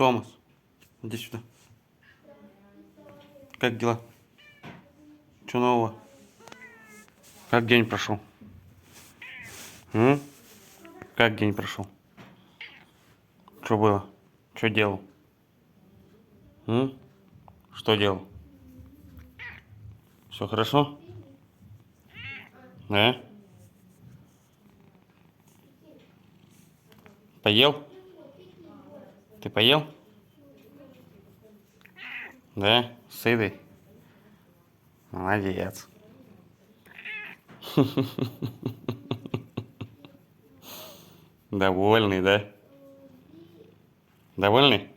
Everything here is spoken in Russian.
Томас, иди сюда. Как дела? Что нового? Как день прошел? Как день прошел? Что было? Что делал? Что делал? Все хорошо? Да? Поел? Ты поел? Да? Сытый? Молодец. Довольный, да? Довольный?